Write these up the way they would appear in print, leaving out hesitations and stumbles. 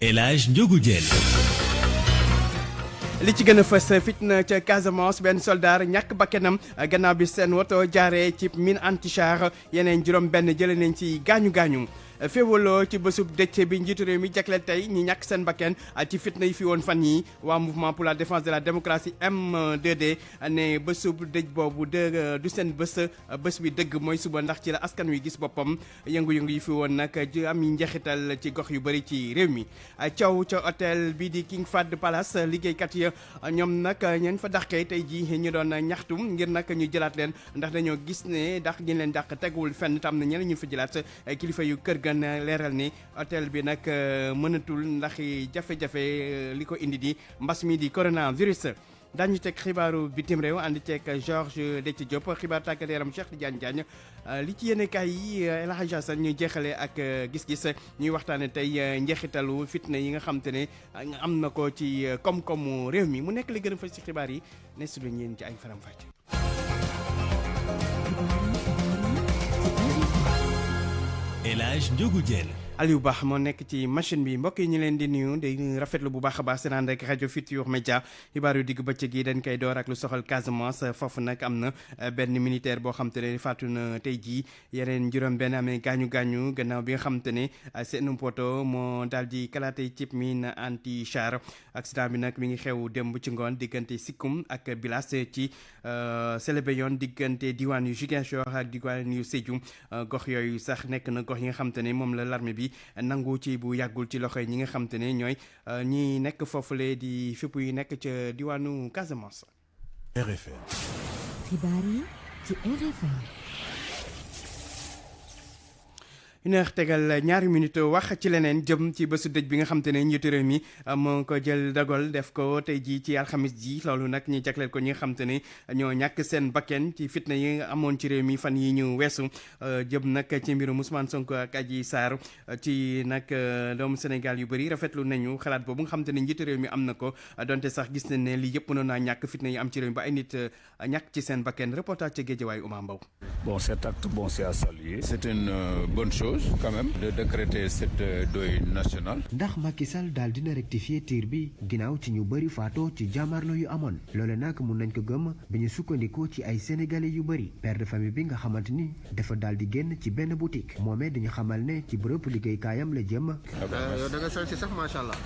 El Hadj Ndiogou Diène. li ci gën a fës fitna ca Casamance benn soldat ñàkk bakkanam gannaaw bi seen woto jaaree ci mine anti-char yeneen juróom benn jëlee nañ ci gaañu-gaañu féewaloo ci bésub dëcc bi njiitu réew mi jagleel tey ñi ñàkk seen bakkan ci fitna yi fi woon fan yi waa mouvement pour la défense de la démocratie M2D ne bésub dëj boobu du seen bés bi dëgg mooy suba ndax ci la askan wi gis boppam yëngu-yëngu yi fi woon nag am njeexital ci gox yu bëri ci réew mi caw ca hôtel bi di King Fahd Palace liggéeykat ya ñoom nag ñeen fa dàqee tey ji ñu doon ñaxtu ngir nag ñu jëlaat leen ndax dañoo gis ne dàq gi leen dàq teguwul fenn tam na ñeneen ñu fa jëlaat kilifa yu kër gan leeral ni hôtel bi nag mënatul ndax jafe-jafe li ko indi di mbas mi di coronavirus. daañu teg xibaaru bitim réew ànd ceeg Georges Déthié Diop xibaar tàggat yaram Cheikh Tidiane Diagne li ci yéene kaay yi El Hadj Assane ñu jeexale ak gis-gis ñuy waxtaane tey njeexitalu fitna yi nga xam te ne am na ko ci koom-koomu réew mi mu nekk li gën a fës ci xibaar yi ne su ñu yéen ci ay faram-fàcce. El Hadj Ndiogou Diène. Aliou Ba moo nekk ci machine bi mbokk yi ñu leen di nuyu di rafetlu bu baax a baax seen ànd ak rajo Futurs Médias xibaar yu digg bëccëg yi dañ koy door ak lu soxal Casamance foofu nag am na benn militaire boo xam te ne faatu na tey jii yeneen juróom benn amee gaañu-gaañu gannaaw bi nga xam te ne seen poto moo daal di kalaate cib mine anti char accident bi nag mi ngi xew démb ci ngoon diggante Sikkum ak Bilas ci Selebe yoon diggante diwaan yu Ziguinchor ak diwaan yu Sédhiou gox yooyu sax nekk na gox yi nga xam te ne moom la l'armée bi nangu ci bu yàggul ci loxo yi ñi nga xam te ne ñooy ñi nekk foofule di fépp yi nekk ca diwaanu Casamance. RFM. xibaar yi ci RFM. 1h tegal ñaari minute wax ci leneen jëm ci bésu dëj bi nga xam te ne njiitu réew mi moo ko jël dogal def ko tey jii ci alxamis ji loolu nag ñu jagleel ko ñi nga xam te ne ñoo ñàkk seen bakken ci fitna yi amoon ci réew mi fan yi ñu weesu jëm nag ci mbirum Ousmane Sonko ak Adji Sarr ci nag doomu Sénégal yu bëri rafetlu nañu xalaat boobu nga xam te ne njiitu réew mi am na ko donte sax gis nañ ne lii yëpp mënoon naa ñàkk fitna yi am ci réew mi ba ay nit ñàkk ci seen bakken reportage ca Guédiawaye Oumar Mbow. Bon, cet acte, bon, c'est à saluer. C'est une bonne chose quand même de décréter cette deuil national. ndax Macky Sall daal dina rectifier tir bi ginnaaw ci ñu bëri faatoo ci jàmmarlo yu amoon loole nag mun nañ ko gëm bi ñu sukkandikoo ci ay sénégalais yu bëri père de famille bi nga xamante ni dafa daal di génn ci benn boutique moomee dañu xamal ne ci bërëb liggéeykaayam la jëm. yow da nga sol si sax macha allah.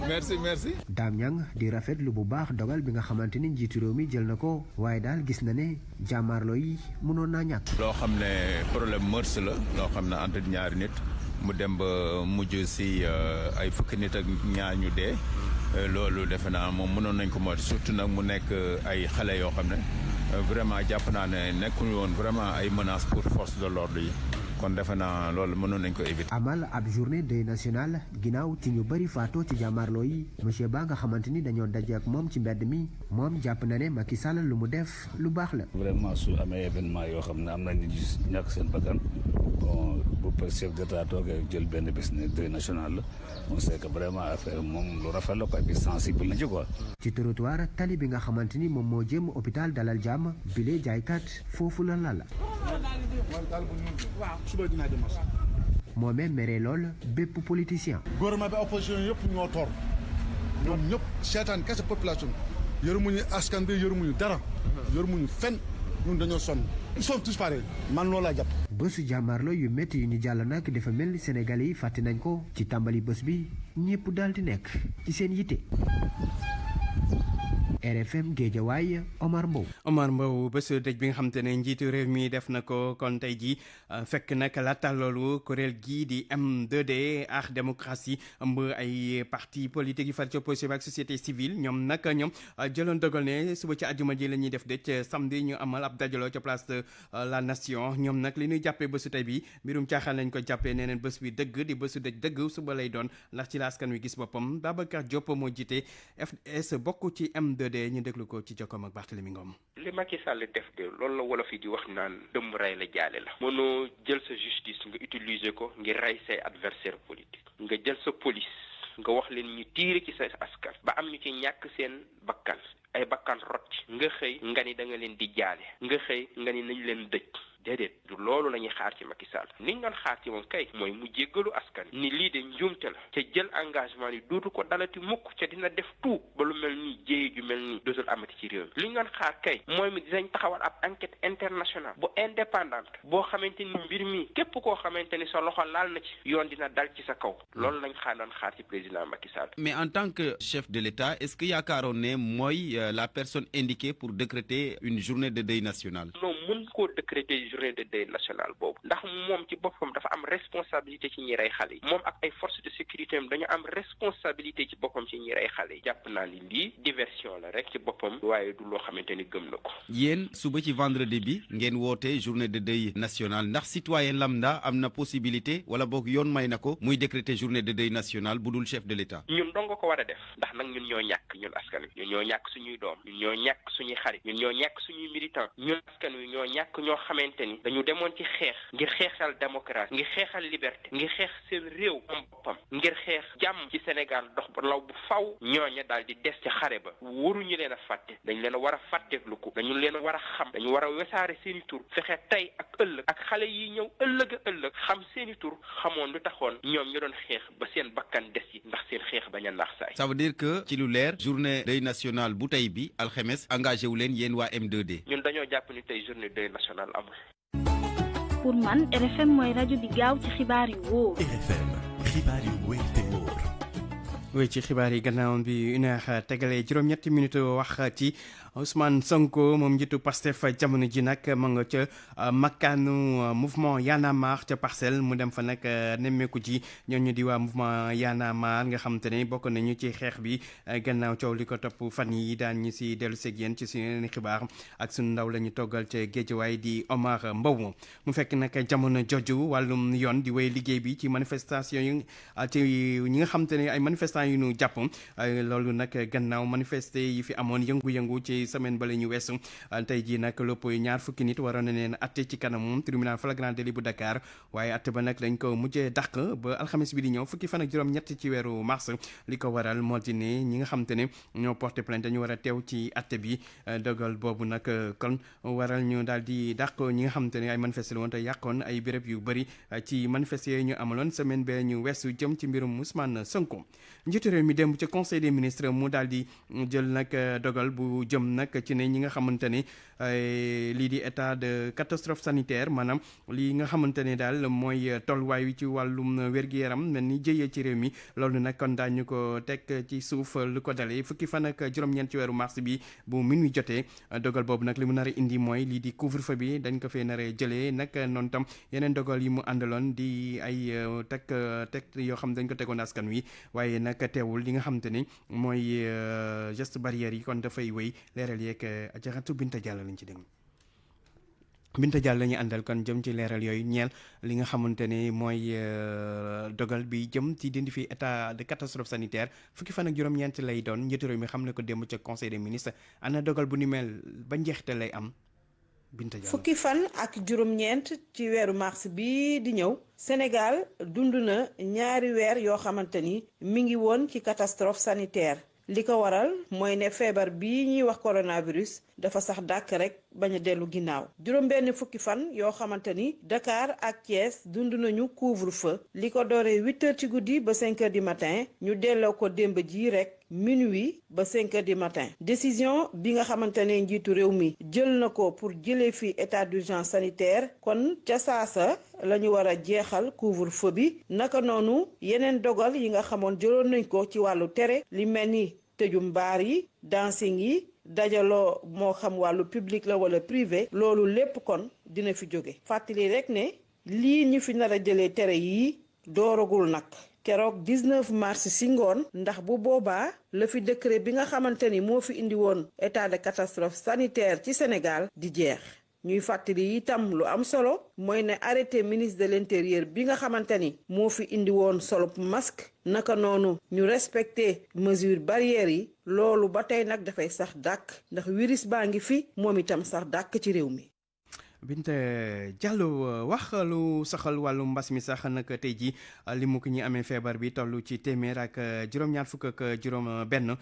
merci. Dame Niang di rafetlu bu baax dogal bi nga xamante ni njiitu réew mi jël na ko waaye daal gis na ne jàmmarlo yi mënoon naa ñàkk. loo xam ne problème mërs la loo xam ne entre ñaari nit mu dem ba mujj si ay fukki nit ak ñaar ñu dee loolu defe naa moom mënoon nañ ko moytu surtout nag mu nekk ay xale yoo xam ne vraiment jàpp naa ne nekkuñu woon vraiment ay menaces pour force de l'ordre yi kon defe naa loolu mënoon nañ ko éviter. amal ab journée deuil national ginnaaw ci ñu bëri faatoo ci jàmmaarloo yi monsieur Ba nga xamante ni dañoo daje ak moom ci mbedd mi moom jàpp na ne Macky Sall lu mu def lu baax la. vraiment su amee événement yoo xam ne am nañu gis ñàkk seen bakkan bon bu chef d'état toogee jël benn bés ne deuil national la on sait que vraiment affaire moom lu rafet la quoi bi sensible na ci quoi. ci trottoir tali bi nga xamante ni moom moo jëm hôpital Dalal Jàmm bile jaaykat foofu la lal. moomee mere lool bépp politicien. gouvernement bi opposition yëpp ñoo toor ñoom ñëpp seetaan kese population bi yërëmuñu askan bi yërëmuñu dara yërëmuñu fenn ñun dañoo sonn ils sont tous pareils man loolu laa jàpp. bésu jàmmaarloo yu métti yu ñu jàll nag dafa mel ni Sénégalais yi fàtte nañ ko ci tàmbali bés bi ñëpp daal di nekk ci seen yitte. RFM Guédiawaye Omar Mbow. Omar Mbow bésu dëj bi nga xam te ne njiitu réew mi def na ko kon tey jii fekk nag laata loolu kuréel gii di M2D ak démocratie ëmb ay parti politique yu far ci opposition ak société civile ñoom nag ñoom jëloon dogal ne suba ci àjjuma ji la ñuy def dëj samedi ñu amal ab dajaloo ca place de la nation ñoom nag li ñuy jàppee bésu tey bi mbirum caaxaan lañ ko jàppee nee neen bés bi dëgg di bésu dëj dëgg suba lay doon ndax ci la askan wi gis boppam Babacar Diop moo jiite FDS bokk ci M2D ñu déglu ko ci jokkoom ak Barthélémy Ngom. li Macky Sall def de loolu la wolof yi di wax naan dëmm rey la jaale la. mënoo jël sa justice nga utiliser ko ngir rey say adversaire politique nga jël sa police nga wax leen ñu tiire ci sa askan ba am ñu ci ñàkk seen bakkan ay bakkan rot ci nga xëy nga ni da nga leen di jaale nga xëy nga ni nañ leen dëj déedéet du loolu la ñuy xaar ci Macky Sall ni ñu doon xaar ci moom kay mooy mu jéggalu askan ni lii de njuumte la ca jël engagement ni dootu ko dalati mukk ca dina def tout ba lu mel ni jéye ju mel ni dootul amati ci réew mi li ñu doon xaar kay mooy mi dinañ taxawal ab enquête internationale bu indépendante boo xamante ni mbir mi képp koo xamante ni sa loxo laal na ci yoon dina dal ci sa kaw loolu lañ doon xaar ci président Macky Sall. Mais en tant que chef de l'État, est-ce que yaakaaroon ne mooy la personne indiquée pour décréter une journée de deuil national? Non, mën koo décréter journée de deuil national boobu ndax moom ci boppam dafa am responsabilité ci ñi rey xale yi moom ak ay forces de sécurité am dañu am responsabilité ci boppam ci ñi rey xale yi jàpp naa ni lii diversion la rek ci boppam waaye du loo xamante ni gëm na ko. Yéen suba ci vendredi bi ngeen woote journée de deuil national ndax citoyen lambda am na possibilité wala boog yoon may na ko muy décréter journée de deuil national bu dul chef de l'État? ñun dong ko war a def ndax nag ñun ñoo ñàkk ñun askan wi ñun ñoo ñàkk suñuy doom ñun ñoo ñàkk suñuy xarit ñun ñoo ñàkk suñuy militant ñun askan wi ñoo ñàkk ñoo xamante ni dañu demoon ci xeex ngir xeexal démocratie ngir xeexal liberté ngir xeex seen réew am boppam ngir xeex jàmm ci Sénégal dox ba law bu faw ñooña daal di des ci xare ba waruñu leen a fàtte dañ leen a war a fàtteelu ko dañu leen a war a xam dañu war a wesaare seeni tur fexe tey ak ëllëg ak xale yi ñëw ëllëg a ëllëg xam seeni tur xamoon lu taxoon ñoom ñu doon xeex ba seen bakkan des yi ndax seen xeex bañ a naax saay. Ça veut dire que ci lu leer journée deuil national bu tey bi alxemes engagé wu leen yéen waa M2D. ñun dañoo jàpp ni tey journée deuil national amul. pour man RFM mooy rajo bi gaaw ci xibaar yu wóor. RFM xibaar yu wóor te wóor. wéy ci xibaar yi gannaaw bi une heure tegalee juróom-ñetti minutes wax ci Ousmane Sonko moom njiitu Pastef jamono ji nag ma nga ca makkaanu mouvement Y'en a marre ca Parcelles mu dem fa nag nemmeeku ci ñooñu di waa mouvement Y'en a marre nga xam te ne bokk nañu ci xeex bi gannaaw coow li ko topp fan yi daan ñu si dellu seeg yéen ci suñu xibaar ak suñu ndaw la ñu toggal ca Géejawaay di Omar Mbow mu fekk nag jamono joju wàllum yoon di wéy liggéey bi ci manifestation yi ci ñi nga xam te ne ay manifestants yu ñu jàpp loolu nag gannaaw manifester yi fi amoon yëngu-yëngu ci semaine bale ñu weesu tey jii nag lépp ñaar fukki nit waroon na leen atte ci kanam tribunal flagrant délit bu Dakar waaye atte ba nag dañ ko mujjee dàq ba alxames bi di ñëw fukki fan ak juróom-ñett ci weeru mars li ko waral moo di ne ñi nga xam te ne ñoo porté plainte dañu war a teew ci atte bi dogal boobu nag kon waral ñu daal di dàq ñi nga xam te ne ay manifesté la woon te yàqoon ay béréb yu bëri ci manifesté yooyu ñu amaloon semaine bee ñu weesu jëm ci mbirum Ousmane Sonko. njiitu réew mi démb ci conseil des ministres mu daal di jël nag dogal bu jëm nag ci ne ñi nga xamante ne lii di état de catastrophe sanitaire maanaam lii nga xamante ne daal mooy tolluwaay wi ci wàllum wér-gu-yaram mel ni jëyee ci réew mi loolu nag kon daañu ko teg ci suuf lu ko dalee fukki fan ak juróom-ñeent ci weeru mars bi bu minuit jotee dogal boobu nag li mu nar a indi mooy lii di couvre-feu bi dañ ko fee nar a jëlee nag noonu tam yeneen dogal yi mu àndaloon di ay teg yoo xam dañ ko tegoon askan wi waaye nag teewul li nga xamante ni mooy geste barrière yi kon dafay wéy leeral yeeg Ajaratu Binta Diallo lañ ci dégg Binta Diallo la ñuy àndal kon jëm ci leeral yooyu ñeel li nga xamante ne mooy dogal bi jëm ci dindi fi état de catastrophe sanitaire fukki fan ak juróom-ñeent lay doon njiitu réew mi xam ne ko démb ca conseil des ministres ana dogal bu ni mel ba njeexte lay am Binta Diallo. fukki fan ak juróom-ñeent ci weeru mars bi di ñëw Sénégal dund na ñaari weer yoo xamante ni mi ngi woon ci catastrophe sanitaire li ko waral mooy ne feebar bii ñuy wax coronavirus dafa sax dàkk rek bañ a dellu ginnaaw juróom-benn fukki fan yoo xamante ni Dakar ak Thiès dund nañu couvre-feu li ko dooree 8h ci guddi ba 5h du matin ñu delloo ko démb ji rek minuit ba 5h du matin décision bi nga xamante ne njiitu réew mi jël na ko pour jëlee fi état d'urgence sanitaire kon ca saasa la ñu war a jeexal couvre-feu bi naka noonu yeneen dogal yi nga xamoon jëloon nañ ko ci wàllu tere li mel ni tëjum baar yi dancing yi dajaloo moo xam wàllu public la wala privé loolu lépp kon dina fi jóge fàttali rek ne lii ñu fi nar a jëlee tere yii dooragul nag keroog 19 mars si ngoon ndax bu boobaa la fi décret bi nga xamante ni moo fi indi woon état de catastrophe sanitaire ci Sénégal di jeex ñuy fàttali itam lu am solo mooy ne arrêté ministre de l'intérieur bi nga xamante ni moo fi indi woon solo masque naka noonu ñu respecté mesures barrières yi loolu ba tey nag dafay sax dàkk ndax virus baa ngi fi moom itam sax dàkk ci réew mi. Binta Diallo wax lu soxal wàllu mbas mi sax nag tey jii li mu ko ñi amee feebar bi toll ci téeméer ak juróom-ñaar fukk ak juróom-benn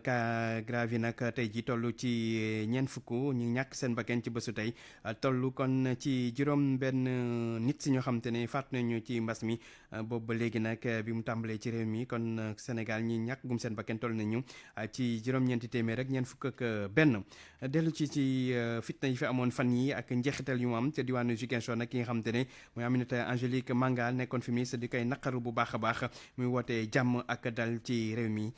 cas grave yi nag tey jii toll ci ñeent fukk ñu ñàkk seen bakkan ci bésu tey toll kon ci juróom-benn nit si ñoo xam te ne faat nañu ci mbas mi boobu ba léegi nag bi mu tàmbalee ci réew mi kon Sénégal ñi ñàkk gum seen bakkan toll nañu ci juróom-ñeenti téeméer ak ñeent fukk ak benn dellu ci fitna yi fi amoon fan yi ak njeexital yu mu am te diwaanu Ziguinchor nag ki nga xamante ne mooy Aminata Angélique Manga nekkoon fi mi di koy naqaru bu baax a baax muy wootee jàmm ak dal ci réew mi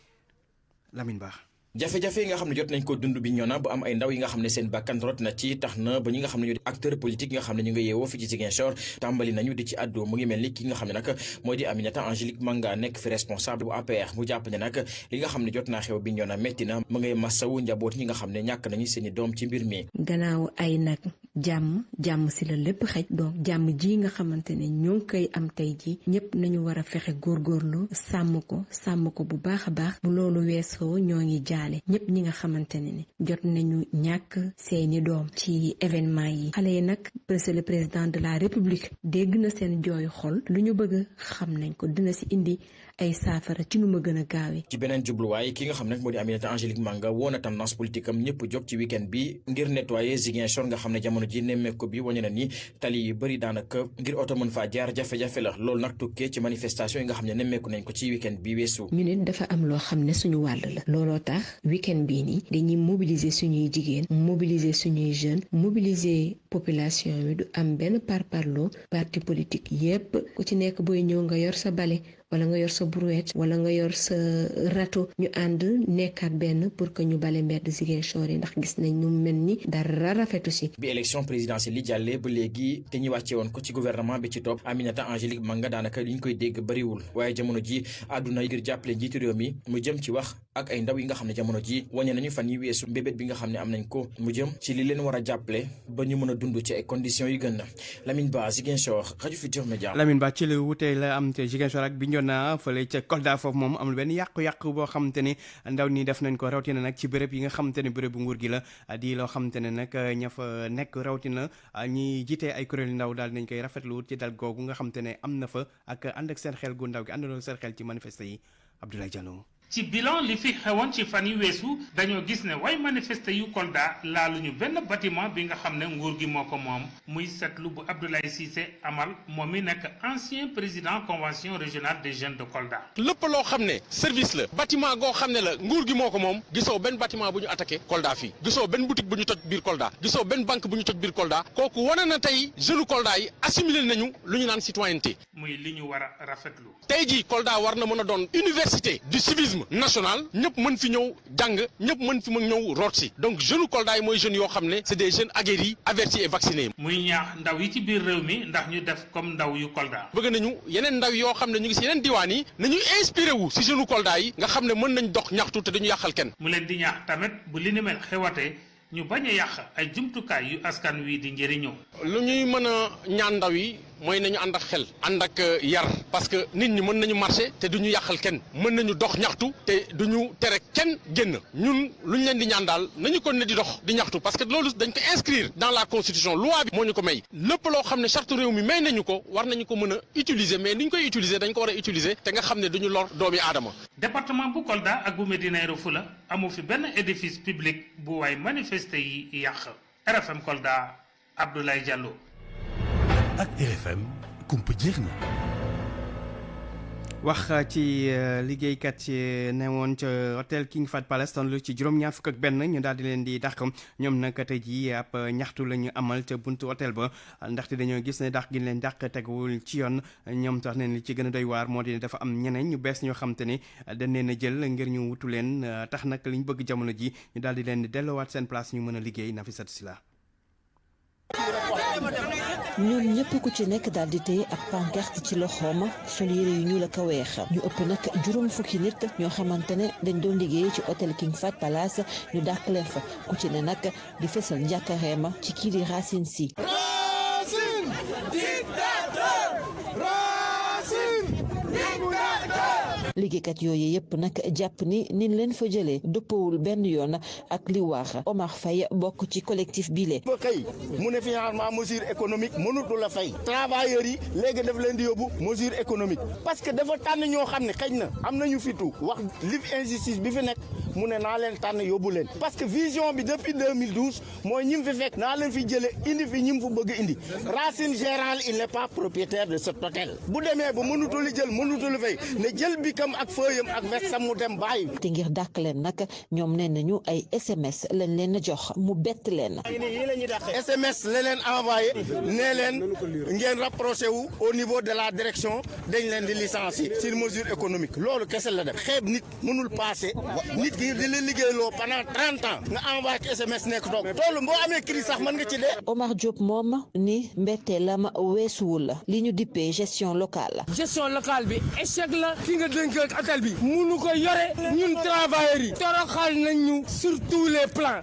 Lamine Ba. jafe-jafe yi nga xam ne jot nañ ko dund bi ñoona bu am ay ndaw yi nga xam ne seen bakkan rot na ci tax na ba ñi nga xam ne ñoo di acteur politique yi nga xam ne ñu nga yeewoo fi ci Ziguinchor tàmbali nañu di ci àddu mu ngi mel ni ki nga xam ne nag moo di Aminata Angélique Manga nekk fi responsable bu APR mu jàpp ne nag li nga xam ne jot naa xew bi ñoona métti na mu ngay massawu njaboot ñi nga xam ne ñàkk nañu seeni doom ci mbir mi. gannaaw ay nag jàmm si la lépp xëj donc jàmm ji nga xamante ne ñoo ngi koy am tey ji ñëpp nañu war a fexe góorgóorlu sàmm ko bu baax a baax bu loolu weesoo ñoo ngi jaale ñëpp ñi nga xamante ne jot nañu ñàkk seeni doom ci événement yi xale yi nag c'est le président de la république dégg na seen jooyu xol lu ñu bëgg xam nañ ko dina si indi ay saafara ci nu ma gën a gaawee. ci beneen jubluwaay ki nga xam ne moo di Aminata Angélique Manga woon na tendance politique am ñëpp jóg ci week-end bi ngir nettoyer Ziguinchor nga xam ne jamono ji nemmeeku bi wañe na ni tali yu bëri daanaka ngir oto mën faa jaar jafe-jafe la loolu nag tukkee ci manifestation yi nga xam ne nemmeeku nañ ko ci week-end bi weesu. ñu ne dafa am loo xam ne suñu wàll la looloo tax week-end bii nii dañuy mobiliser suñuy jigéen mobiliser suñuy jeunes mobiliser population bi du am benn parparloo parti politique yépp ku ci nekk booy ñëw nga yor sa bale wala nga yor sa brouette wala nga yor sa râteau ñu ànd nekkaat benn pour que ñu bale mbedd Ziguinchor yi ndax gis nañ ñu mel ni dara rafetu si. bi élection présidentielle li jàllee ba léegi te ñu wàcce woon ko ci gouvernement bi ci topp Aminata Angélique Manga daanaka li ñu koy dégg bëriwul waaye jamono ji àdduna ngir jàppale njiitu réew mi mu jëm ci wax ak ay ndaw yi nga xam ne jamono ji wañe nañu fan yi weesu mbébét bi nga xam ne am nañ ko mu jëm ci li leen war a jàppale ba ñu mën a dund ci ay conditions yu gën Lamine Ba Ziguinchor Radio Futurs Médias. Lamine Ba ci lu wutee la am te Ziguinchor ak Bignona fële ca Kolda foofu moom amul benn yàqu-yàqu boo xamante ne ndaw ñi def nañ ko rawatina nag ci béréb yi nga xamante ne béréb bu nguur gi la di loo xamante ne nag ña fa nekk rawatina ñi jiitee ay kuréelu ndaw daal nañ koy rafetlu ci dal googu nga xamante ne am na fa ak ànd ak seen xel gu ndaw gi àndandoo seen xel ci manifeste yi Abdoulaye Diallo. ci bilan li fi xewoon ci fan yu weesu dañoo gis ne way manifesté yu Kolda laaluñu benn bâtiment bi nga xam ne nguur gi moo ko moom muy seetlu bu Abdoulaye Cissé amal moom mi nekk ancien président convention régionale des jeunes de Kolda. lépp loo xam ne service la bâtiment goo xam ne la nguur gi moo ko moom gisoo benn bâtiment bu ñu attaqué Kolda fii gisoo benn boutique bu ñu toj biir Kolda gisoo benn banque bu ñu toj biir Kolda kooku wane na tey jeune Kolda yi assimilé nañu lu ñu naan citoyenneté. muy li ñu war a rafetlu. tey jii Kolda war na mën a doon université du civisme national ñëpp mën fi ñëw jàng ñëpp mën fi mën ñëw root si donc jeunes Kolda yi mooy jeunes yoo xam ne c'est des jeunes aguerris avertis et vaccinés. muy ñaax ndaw yi ci biir réew mi ndax ñu def comme ndaw yu Kolda. bëgg nañu yeneen ndaw yoo xam ne ñu ngi si yeneen diwaan yi nañu inspiré wu si jeunes Kolda yi nga xam ne mën nañ dox ñaxtu te dañu yàqal kenn. mu leen di ñaax tamit bu li ni mel xewatee ñu bañ a yàq ay jumtukaay yu askan wi di njëriñoo. lu ñuy mën a ñaan ndaw yi mooy nañu ànd ak xel ànd ak yar parce que nit ñi mën nañu marché te duñu yàqal kenn mën nañu dox ñaxtu te duñu tere kenn génn ñun lu ñu leen di ñaan daal nañu ko ne di dox di ñaxtu parce que loolu dañ ko inscrire dans la constitution loi bi moo ñu ko may lépp loo xam ne charte réew mi may nañu ko war nañu ko mën a utiliser mais ni ñu koy utiliser dañ ko war a utiliser te nga xam ne duñu lor doomi aadama. département bu Kolda ak bu Médina Yoro Foulah amu fi benn édifice public bu waay manifester yi yàq RFM Kolda Abdoulaye Diallo. ak RFM kumpa jeex na. wax ci liggéeykat yi newoon ca hôtel King Fahd Palace toll ci juróom-ñaar fukk ak benn ñu daal di leen di dàq ñoom nag tey jii ab ñaxtu la ñu amal ca buntu hôtel ba ndaxte dañoo gis ne dàq gi leen dàq teguwul ci yoon ñoom tax ne li ci gën a doy waar moo di dafa am ñeneen ñu bees ñoo xam te ne dañ leen a jël ngir ñu wutu leen tax nag li ñu bëgg jamono ji ñu daal di leen di delloowaat seen place ñu mën a liggéey Nafissatou Sylla. ñoom ñëpp ku ci nekk daal di téye ak pancarte ci loxoom sol yére yu ñuul ak a weex ñu ëpp nag juróom fukki nit ñoo xamante ne dañ doon liggéey ci hôtel King Fahd Palace ñu dàq leen fa ku ci ne nag di fesal njàkkareema ci kii di Racine Sy. li liggéeykat yooyu yëpp nag jàpp ni nin leen fa jëlee dëppawul benn yoon ak li wax Omar Faye bokk ci collectif bile. ba xëy mu ne financement mesure économique mënutu la fay travailleurs yi léegi daf leen di yóbbu mesure économique parce que dafa tànn ñoo xam ne xëy na am nañu fitu wax li injustice bi fi nekk mu ne naa leen tànn yóbbu leen parce que vision bi depuis 2012 mooy ñi fi fekk naa leen fi jële indi fi ñi mu fa bëgg indi Racine Général il n'est pas propriétaire de cet hôtel bu demee ba mënutul jël mënutul fay ne jël bi kam ak fëyam ak vestam mu dem bàyyi. te ngir dàq leen nag ñoom nee nañu ay SMS lañ leen jox mu bett leen. SMS la leen envoyé nee leen ngeen rapproché wu au niveau de la direction dañ leen di licencier sur mesure économique loolu kese la def xeeb nit mënul passé nit ki di la liggéeyloo pendant 30 ans nga envoyé ko SMS nekk toog toolu boo amee crise sax mën nga ci dee. Omar Diop moom ni mbetteelam weesuwul li ñu dippee gestion locale. gestion locale bi échec la ki nga dénk ak hôtel bi munu ko yore ñun travailleurs yi toroxal nañ ñu sur tous les plans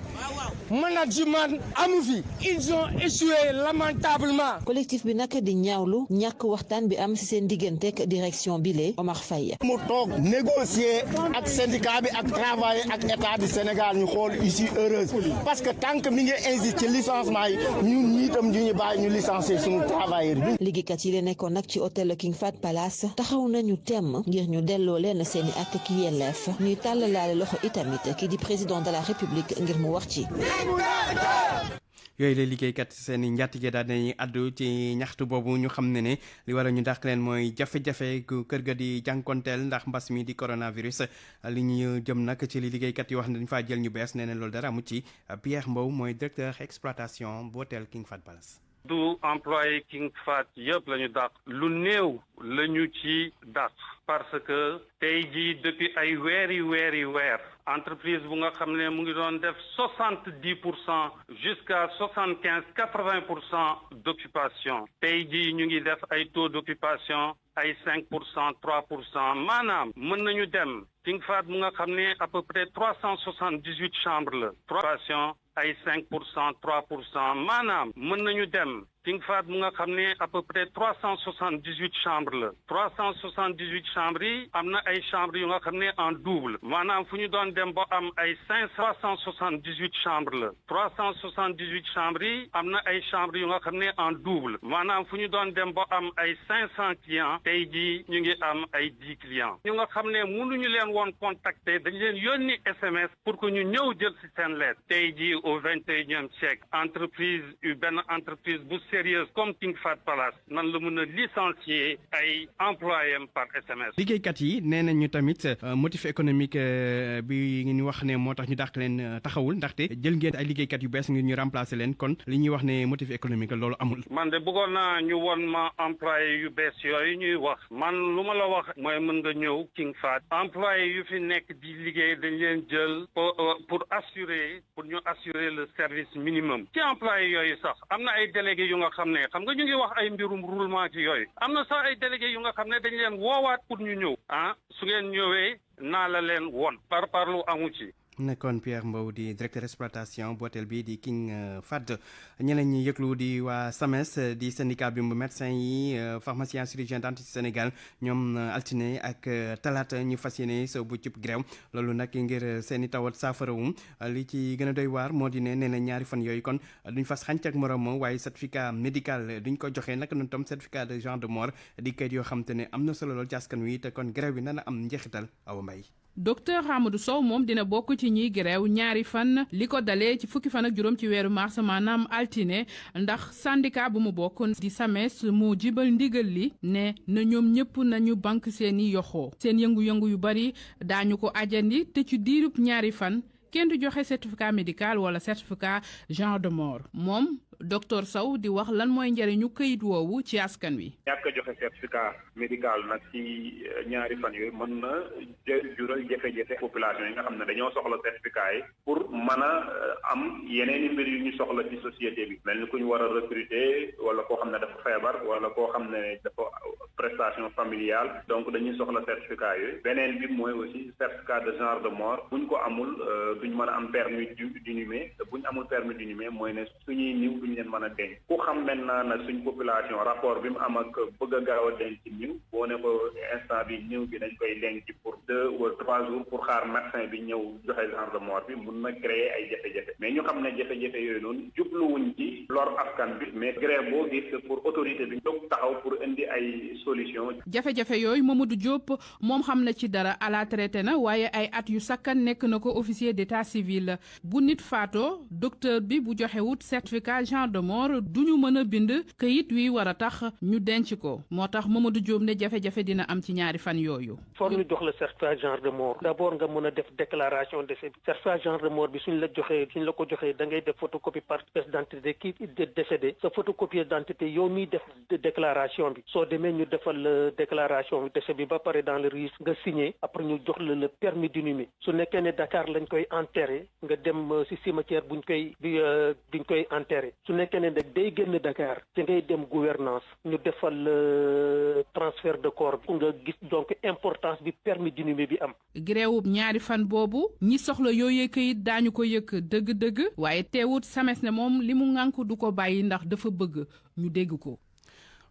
management amu fi ils ont échoué lamentablement. collectif bi nag di ñaawlu ñàkk waxtaan bi am ci seen digganteeg direction bile Omar Faye. mu toog négocier ak syndicat bi ak travailler ak état du Sénégal ñu xool issue heureuse parce que tant que mi ngi insiste ci licenciement yi ñun ñii itam ñu bàyyi ñu licencier suñu travailleur bi. liggéeykat yi leen nekkoon nag ci hôtel King Fahd Palace taxaw nañu temm ngir ñu delloo leen seeni ak ki yelleef ñuy tàllalaale loxo itamit ki di président de la république ngir mu wax ci. yooyu la liggéeykat seen i njàttige daal nañuy addu ci ñaxtu boobu ñu xam ne li war a ñu dàq leen mooy jafe-jafe gu kër ga di jànkonteel ndax mbas mi di coronavirus li ñu jëm nag ci li liggéeykat yi wax ne dañu faa jël ñu bees nee na loolu dara amu ci Pierre Mbow mooy directeur exploitation bu hôtel King Fahd Palace. du employé King Fahd yëpp la ñu dàq lu néew la ñu ci dàq parce que tey jii depuis ay weer entreprise bu nga xam ne mu ngi doon def 70% jusqu'à 75-80% d'occupation tey jii ñu ngi def ay taux d'occupation ay 5% 3% maanaam mën nañu dem King Fahd mu nga xam ne à peu près 378 chambres la occupation ay 5% 3% maanaam mën nañu dem King Fahd mu nga xam ne à peu près 378 chambres la 378 chambres yi am na ay chambres yu nga xam ne en double maanaam fu ñu doon dem ba am ay 378 chambres la 378 chambres yi am na ay chambres yu nga xam ne en double maanaam fu ñu doon dem ba am ay 500 clients tey jii ñu ngi am ay 10 clients ñu nga xam ne mënuñu leen woon contacter dañu leen yónni SMS pour que ñu ñëw jël ci seen lettre tey jii au 21e siècle entreprise benn entreprise bu sérieuse comme King Fahd Palace nan la mën a licencier ay employés par SMS. liggéeykat yi nee nañu tamit motif économique bi ñu wax ne moo tax ñu dàq leen taxawul ndaxte jël ngeen ay liggéeykat yu bees ngir ñu remplacer leen kon li ñuy wax ne motif économique loolu amul. man de bëggoon naa ñu won ma employé yu bees yooyu ñuy wax man lu ma la wax mooy mën nga ñëw King Fahd employé yu fi nekk di liggéey dañ leen jël pour ñu assurer le service minimum ci employé yooyu sax am na ay délégués yu nga xam ne xam nga ñu ngi wax ay mbirum roulement ci yooyu am na sax ay délégués yu nga xam ne dañ leen woowaat pour ñu ñëw su ngeen ñëwee naa la leen won parlu amu ci. nekkoon Pierre Mbow di directeur exploitation bu hôtel bi di King Fahd ñeneen ñi yëglu di waa SAMES di syndicat bi mu médecin yi pharmacien chirurgien dentiste Sénégal ñoom altine ak talaata ñu fas yéene sa bu cib grève loolu nag ngir seen i tawat saafarawum li ci gën a doy waar moo di ne nee na ñaari fan yooyu kon duñ fas xànc ak morom waaye certificat médical duñ ko joxe naka noonu tam certificat de genre de mort di kayit yoo xam te ne am na solo lool ci askan wi te kon grève bi nana am njeexital Awa Mbaye. docteur Hamadou Sow moom dina bokk ci ñiy grève ñaari fan li ko dalee ci fukki fan ak juróom ci weeru mars maanaam altine ndax syndicat bu mu bokk di SAMES moo jibal ndigal li ne na ñoom ñëpp nañu banque seeni yoxoo seen yëngu-yëngu yu bari daañu ko ajandi te ci diirub ñaari fan kenn du joxe certificat médical wala certificat genre de mort moom docteur Sow di wax lan mooy njëriñu këyit woowu ci askan wi. ñàkk a joxe certificat médical nag ci ñaari fan yooyu mën na jural jafe-jafe population yi nga xam ne dañoo soxla certificat yi pour mën a am yeneen i mbir yu ñu soxla ci société bi mel ni ku ñu war a recruter wala koo xam ne dafa feebar wala koo xam ne dafa prestation familiale donc dañuy soxla certificat yooyu beneen bi mooy aussi certificat de genre de mort buñ ko amul duñ mën a am permis d'inhumer te buñ amul permis d'inhumer mooy ne suñuy niw ñu leen mën a denc ku xam maintenant nag suñ population rapport bi mu am ak bëgg a gaaw a denc niw boo ne ko instant bi niw bi dañ koy denc pour 2 ou 3 jours pour xaar médecin bi ñëw joxe genre de mort bi mun na créer ay jafe-jafe mais ñu xam ne jafe-jafe yooyu noonu jubluwuñ ci lor askan bi mais grève boo gis pour autorité bi jóg taxaw pour indi ay solution. jafe-jafe yooyu Mamadou Diop moom xam na ci dara à la traité na waaye ay at yu sakkan nekk na ko officier d'état civil bu nit faatoo docteur bi bu joxewut certificat genre de mort duñu mën a bind këyit wi war a tax ñu denc ko moo tax Mamadou Diop ne jafe-jafe dina am ci ñaari fan yooyu. foog ñu jox la certificat genre de mort d'abord nga mën a def déclaration décès bi certificat genre de mort bi suñ la ko joxee da ngay def photocopie par pièce d'identité kii décédé sa photocopie d'identité yow miy def déclaration bi soo demee ñu defal la déclaration bi décès bi ba pare dans le registre nga signé après ñu jox la le permis d'inhumer su nekkee ne Dakar lañ koy enterré nga dem ci cimetière biñ koy enterré su nekkee ne nag day génn Dakar ci ngay dem gouvernance ñu defal transfert de corps bi nga gis donc importance bi permis d'inhumer bi am. gréewub ñaari fan boobu ñi soxla yooyee këyit daañu ko yëkk dëgg-dëgg waaye teewut SAMES ne moom li mu ŋànk du ko bàyyi ndax dafa bëgg ñu dégg ko.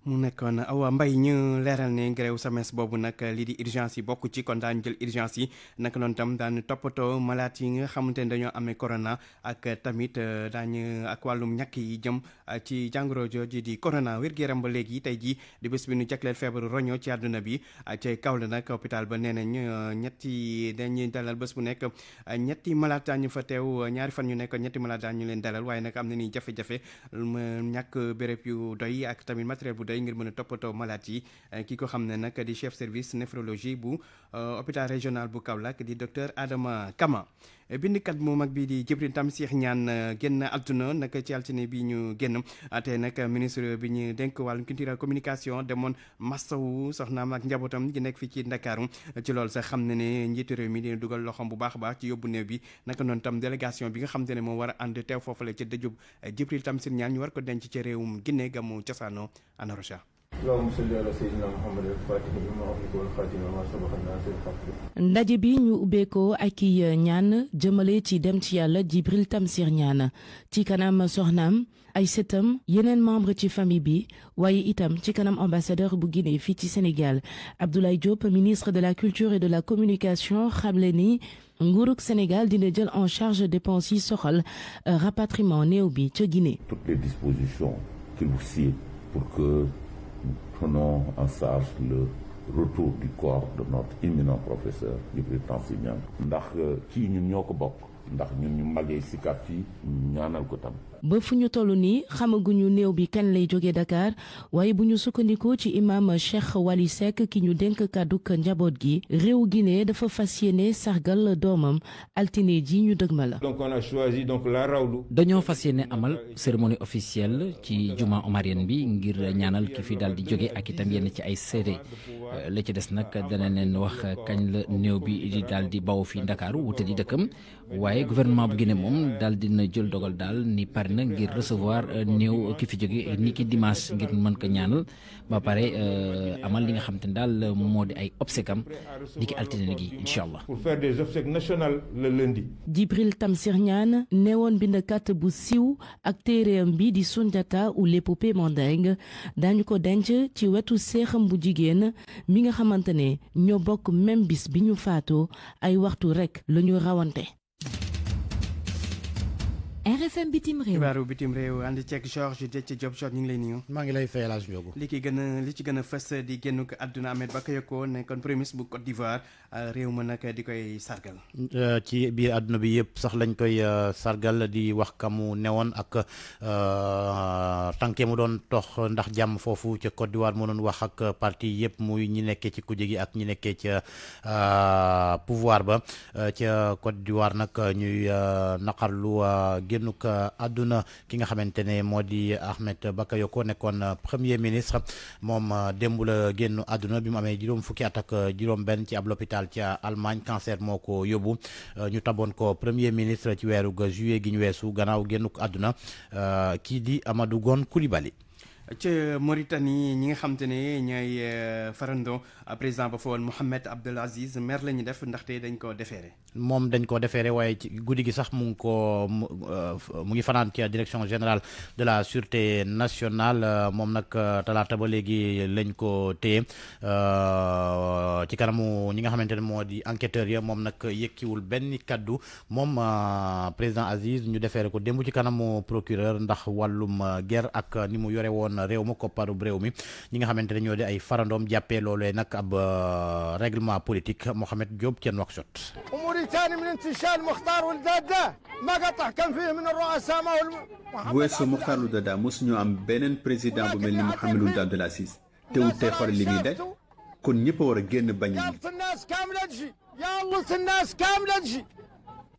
mu nekkoon Awa Mbaye ñu leeral ne grève SAMES boobu nag lii di urgence yi bokk ci kon daan jël urgence yi naka noonu tam daan toppatoo malade yi nga xamante ne dañoo amee corona ak tamit daañu ak wàllum ñàkk yi jëm ci jàngoro jooju di corona wér-gu-yaram ba léegi tey jii di bés bi ñu jagleel feebaru roño ci àdduna bi ca Kaolack nag hôpital ba nee nañ dañuy dalal bés bu nekk ñetti malade daañu fa teew ñaari fan ñu nekk ñetti malade daañu leen dalal waaye nag am na ni jafe-jafe ñàkk béréb yu doy ak tamit matériel bu ngir mën a toppatoo malade yi ki ko xam ne nag di chef service néphrologie bu hôpital régional bu Kaolack di docteur Adama Kama bindkat mu mag bi di Djibril Tamsir Niane génn altuna nag ci altine bi ñu génn te nag ministre bi ñu dénk wàllum culture communication demoon masawu soxnaam ak njabootam gi nekk fii ci Ndakaaru ci loolu sax xam ne ne njiitu réew mi dina dugal loxoom bu baax a baax ci yóbbu néew bi naka noonu tam délégation bi nga xam te ne moo war a ànd teew foofale ci dëjub Djibril Tamsir Niane ñu war ko denc ci réewum Guinée gamu cosaano Ana Rocha. ndaje bi ñu ubbeekoo ak i ñaan jëmale ci dem ci yàlla Djibril Tamsir Niane ci kanam soxnaam ay sëtam yeneen membre ci famille bi waaye itam ci kanam ambassadeur bu Guinée fii ci Sénégal Abdoulaye Diop ministre de la culture et de la communication xamle ni nguurug Sénégal dina jël en charge dépenses yi soxal rapatriement néew bi ca Guinée. Toutes les dispositions qu'il vous sied pour que nous prenons en charge le retour du corps de notre éminent professeur Djibril Tamsir Niane ndax kii ñun ñoo ko bokk ndax ñun ñu màggee si quartier yi ñaanal ko tam. ba fu ñu toll nii xamaguñu néew bi kañ lay jóge Dakar waaye bu ñu sukkandikoo ci imam Cheikh Wali Seck ki ñu dénk kàdduk njaboot gi réew Guinée dafa fas yéene sargal doomam altine ji ñu dëgma la. donc on a choisi donc la rawlu. dañoo fas yéene amal cérémonie officielle ci juma omarienne bi ngir ñaanal ki fi daal di jóge ak itam yenn ci ay seede la ci des nag dana leen wax kañ la néew bi di daal di baw fi Ndakaaru wute di dëkkam waaye gouvernement bu Guinée moom daal dina jël dogal daal ni pare na ngir recevoir néew ki fi jóge ni ki dimanche ngir mën ko ñaanal ba pare amal li nga xam te ne daal moo di ay obsèques am ni ki altine gi incha allah. pour faire des obsèques nationales le lundi. Djibril Tamsir Niane newoon bindkat bu siiw ak téereem bi di Sundiata ou l'épopée mandingue daañu ko denc ci wetu seexam bu jigéen mi nga xamante ne ñoo bokk même bis bi ñu faatoo ay waxtu rek la ñu rawante. RFM bitim réew. xibaaru bitim réew ànd ceeg Georges Déthié Diop Georges ñu ngi lay nuyu. maa ngi lay fay El Hadj Ndiogo. li ci gën a fës di génn ko àdduna Ahmed Bakayoko nekkoon premier ministre bu Côte d'Ivoire réew ma nag di koy sargal. ci biir àdduna bi yëpp sax lañ koy sargal di wax ka mu newoon ak tànke mu doon tox ndax jàmm foofu ca Côte d'Ivoire mu doon wax ak parti yëpp muy ñi nekkee ci kujje gi ak ñi nekkee ca pouvoir ba ca Côte d'Ivoire nag ñuy naqarlu génnuk àdduna ki nga xamante ne moo di Ahmed Bakayoko nekkoon premier ministre moom démb la génn àdduna bi mu amee juróom fukki at ak juróom benn ci ab l'hôpital ca Allemagne cancer moo ko yóbbu ñu taboon ko premier ministre ci weeru juillet gi ñu weesu gannaaw génnuk àdduna kii di Amadou Gon Coulibaly. ca Mauritanie ñi nga xam te ne ñooy farando président ba fa woon Mohamed Abdel Aziz mer la ñu def ndaxte dañ ko déféré. moom dañ ko déféré waaye ci guddi gi sax mu ngi fanaan ci direction générale de la sûreté nationale moom nag talaata ba léegi lañ ko téye ci kanamu ñi nga xamante ne moo di enquêteurs ya moom nag yëkkiwul benn kaddu moom président Aziz ñu déféré ko démb ci kanamu procureur ndax wàllum guerre ak ni mu yore woon réew ma kopparu réew mi ñi nga xamante ne ñoo di ay farandoom jàppee loolee nag ab règlement politique Mohamed Diop ci Nouakchott. وموريتاني من انتشال مختار والدادة ما قطع كان فيه من الرؤساء ما bu weesoo Mokhtar Ould Daddah mosuñu am beneen président bu mel ni Mohamed Ould Abdel Aziz teewul tey xool li muy def kon ñëpp a war a génn bañ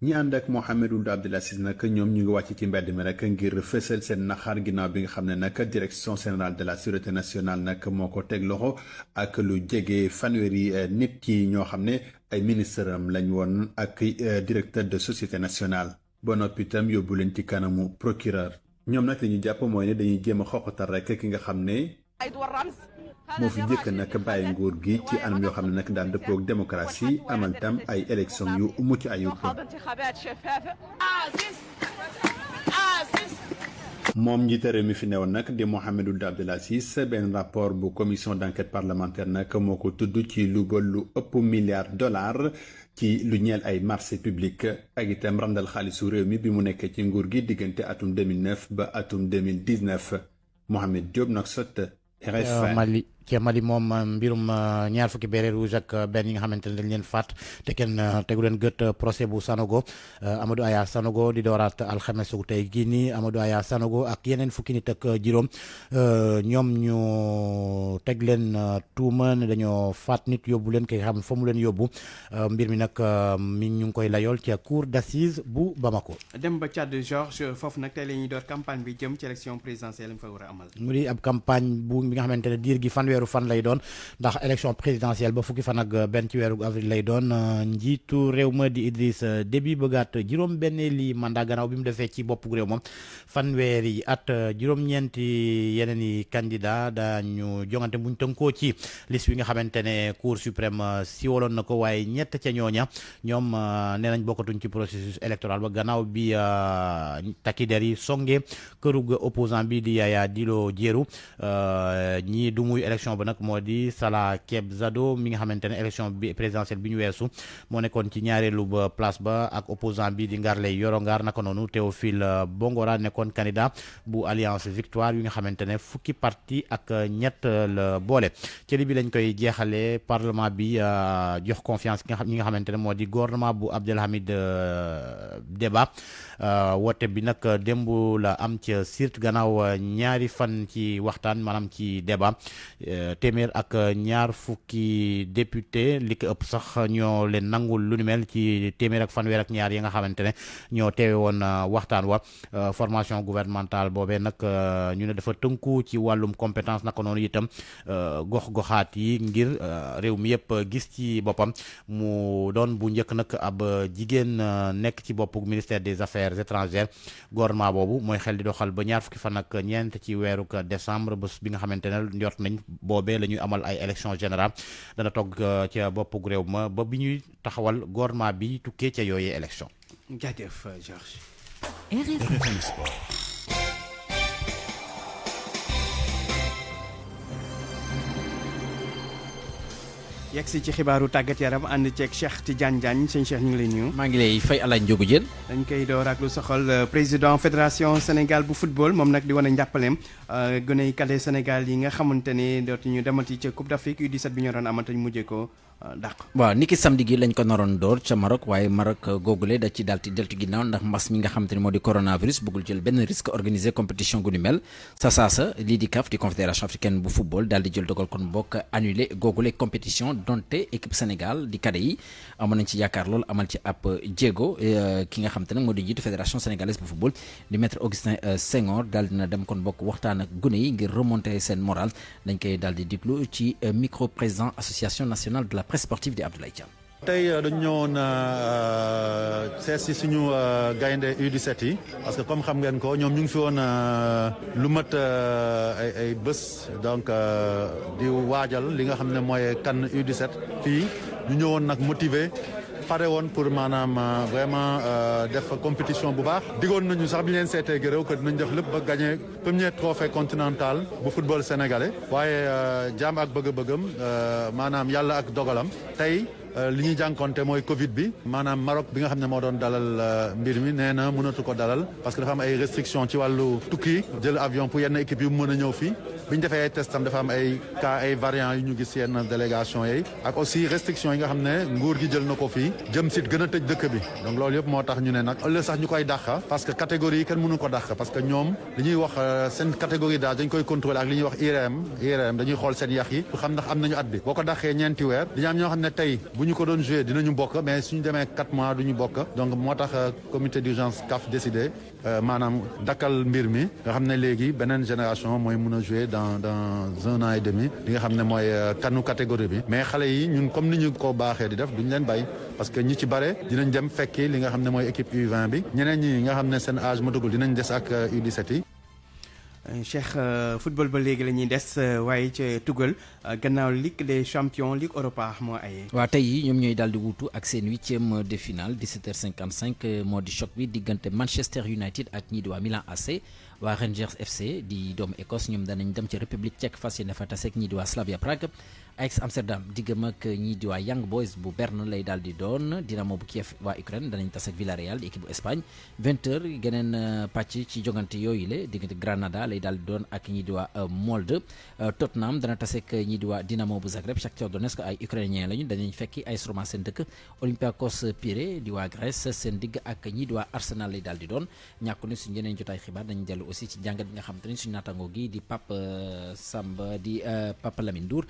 ñi ànd ak Mohamed Ould Abdel Aziz nag ñoom ñu ngi wàcc ci mbedd mi rek ngir fësal seen naxaar ginnaaw bi nga xam ne nag direction générale de la sûreté nationale nag moo ko teg loxo ak lu jege fanweeri nit yi ñoo xam ne ay ministre am lañ woon ak directeur de société nationale ba noppi itam yóbbu leen ci kanamu procureur ñoom nag li ñu jàpp mooy ne dañuy jéem a xoqatal rek ki nga xam ne moo fi njëkk nag bàyyi nguur gi ci anam yoo xam ne nag daan dëppoo ak démocratie amal tam ay élection yu mucc ayub moom njiite réew mi fi newoon nag di Mohamed Ould Abdel Aziz benn rapport bu commission d'enquête parlementaire nag moo ko tudd ci luubal lu ëpp $1 ci lu ñeel ay marché public ak itam randal xaalisu réew mi bi mu nekkee ci nguur gi diggante atum 2009 ba atum 2019 Mohamed Diop Nouakchott RFM. ci Mali moom mbirum ñaar fukki béret rouge ak benn yi nga xamante ne dañ leen faat te kenn tegu leen gët procès bu Sanogo Amadou Aya Sanogo di dooraat alxames gu tey gii nii Amadou Aya Sanogo ak yeneen fukki nit ak juróom ñoom ñu teg leen tuuma ne dañoo faat nit yóbbu leen kay xam fa mu leen yóbbu mbir mi nag mi ñu ngi koy layool ci cour d'assises bu Bamako. dem ba Tchad Georges foofu nag tey la ñuy door campagne bi jëm ci élection présidentielle yi fa war a amal. mu di ab campagne bi nga xamante ne diir gi weeru fan lay doon ndax élection présidentielle ba fukki fan ak benn ci weeru avril lay doon njiitu réew ma di Idriss Déby bëggaat juróom-benneeli mandat gannaaw bi mu defee ci boppu réew moom fanweeri at juróom-ñeenti yeneen i candidat daañu jongante buñ tënkoo ci liste bi nga xamante ne cour suprême siwaloon na ko waaye ñett ca ñooña ñoom nee nañ bokkatuñ ci processus électoral ba gannaaw bi takki der yi songe kërug opposant bi di Yaya Dilo Diéru ñii du muy élection ba nag moo di Salah Kebzado mi nga xamante ne élection bi présidentielle bi ñu weesu moo nekkoon ci ñaareelu ba place ba ak opposant bi di Ngarley Yorongar naka noonu Théophile Bongora nekkoon candidat bu alliance victoire yi nga xamante ne fukki parti ak ñett la boole ci li bi lañ koy jeexalee parlement bi jox confiance ñi nga xamante ne moo di gouvernement bu Abdelhamid Deba woote bi nag démb la am ca Sirte gannaaw ñaari fan ci waxtaan maanaam ci débat téeméer ak ñaar fukki député li ko ëpp sax ñoo leen nangul lu ni mel ci téeméer ak fanweer ak ñaar yi nga xamante ne ñoo teewe woon waxtaan wa formation gouvernementale boobee nag ñu ne dafa tënku ci wàllum compétence naka noonu itam gox-goxaat yi ngir réew mi yëpp gis ci boppam mu doon bu njëkk nag ab jigéen nekk ci boppu ministère des affaires étrangères gouvernement boobu mooy xel di doxal ba ñaar fukki fan ak ñeent ci weeru décembre bés bi nga xamante ne njort nañ boobee la ñuy amal ay élection générale dana togg ca boppu réew ma ba bi ñuy taxawal gouvernement bi tukkee ca yooyee élection. jaajëf Georges. RFM Sport. yegg si ci xibaaru tàggat yaram ànd ceeg Cheikh Tidiane Diagne sëñ Cheikh ñu ngi lay nuyu. maa ngi lay fay Alain Ndiogou Diène. dañ koy door ak lu soxal président fédération Sénégal bu football moom nag di wane njàppaleem gone yi cadet Sénégal yi nga xamante ne dootuñu demati ca Coupe d'Afrique U17 bi ñu doon amata ñu mujjee ko dàq. waaw niki samedi gi lañ ko naroon door ca Maroc waaye Maroc googule da ci daal di deltu ginnaaw ndax mbas mi nga xamante ne moo di coronavirus bëggul jël benn risque organiser compétition gu ni mel saasa lii di CAF di confédération africaine bu football daal di jël dogal kon bokk annulé googule compétition donte équipe Sénégal di cadet yi amoon nañ ci yaakaar lool amal ci ab jéego ki nga xamante ne moo di jiitu fédération sénégalaise bu football di maître Augustin Senghor daal dina dem kon bokk waxtaan ak gune yi ngir remonter seen moral dañ koy daal di diglu ci micro président association nationale de la presse sportive di Abdoulaye Thiam. tey dañu ñëwoon seet si suñu gaynde U17 yi parce que comme xam ngeen ko ñoom ñu ngi fi woon lu mat ay bés donc di waajal li nga xam ne mooy CAN U17 fii ñu ñëwoon nag motivé pare woon pour maanaam vraiment def compétition bu baax digoon nañu sax bi ñu leen seetee gërëw que dinañ def lépp ba gagné premier trophée continental bu football sénégalais waaye jaam ak bëgg-bëggam maanaam yàlla ak dogalam tey li ñuy jànkonte mooy Covid bi maanaam Maroc bi nga xam ne moo doon dalal mbir mi nee na mënatu ko dalal parce que dafa am ay restrictions ci wàllu tukki jël avion pour yenn équipe yu mën a ñëw fii bi ñu defee ay testam dafa am ay cas ay variants yu ñu gis yenn délégation yi ak aussi restrictions yi nga xam ne nguur gi jël na ko fii jëm sit gën a tëj dëkk bi donc loolu yëpp moo tax ñu ne nag ëllëg sax ñu koy dàq parce que catégorie yi kenn mënu ko dàq parce que ñoom li ñuy wax seen catégorie d'âge dañ koy contrôler ak li ñuy wax IRM dañuy xool seen yax yi pour xam ndax am nañu at bi boo ko dàqee ñeenti weer dañu am ñoo xam ne tey bu ñu ko doon joué dinañu bokk mais suñu demee 4 mois duñu bokk donc moo tax comité d'urgence CAF décidé maanaam dakkal mbir mi nga xam ne léegi beneen génération mooy mën a jouer dans 1 an et demi li nga xam ne mooy kanu catégorie bi mais xale yi ñun comme ni ñu ko baaxee di def duñu leen bàyyi parce que ñi ci bare dinañ dem fekki li nga xam ne mooy équipe U20 bi ñeneen ñi nga xam ne seen âge matagul dinañ des ak U17 yi. Cheikh football ba léegi la ñuy des waaye ca Tugal gannaaw Ligue des champions Ligue Europa moo ayee. waaw tey ñoom ñooy daal di wuutu ak seen 8e de finale 17h55 moo di choc bi diggante Manchester United ak ñii di waa Milan AC waa Rangers FC di doomu Écosse ñoom danañ dem ca République tchèque fas yéene fa tase ak ñii di waa Slavia Prague. Ajax Amsterdam diggam ak ñii di waa Young Boys bu Berne lay daal di doon Dinamo bu Kiev waa Ukraine danañ tas ak Villarreal di équipe bu Espagne 20h geneen pàcc ci jogante yooyu la diggante Granada lay daal di doon ak ñii di waa Molde Tottenham dana tas ak ñii di waa Dinamo bu Zagreb Shakhtar Donetsk ay ukrainien lañu danañ fekki AS Roma seen dëkk Olympiakos Pirée di waa Grèce seen digg ak ñii di waa Arsenal lay daal di doon ñàkku ni suñu yeneen jotaay xibaar dañu dellu aussi ci jàngat bi nga xam te ne suñu naataango gi di Pape Samba di Pape Lamine Ndour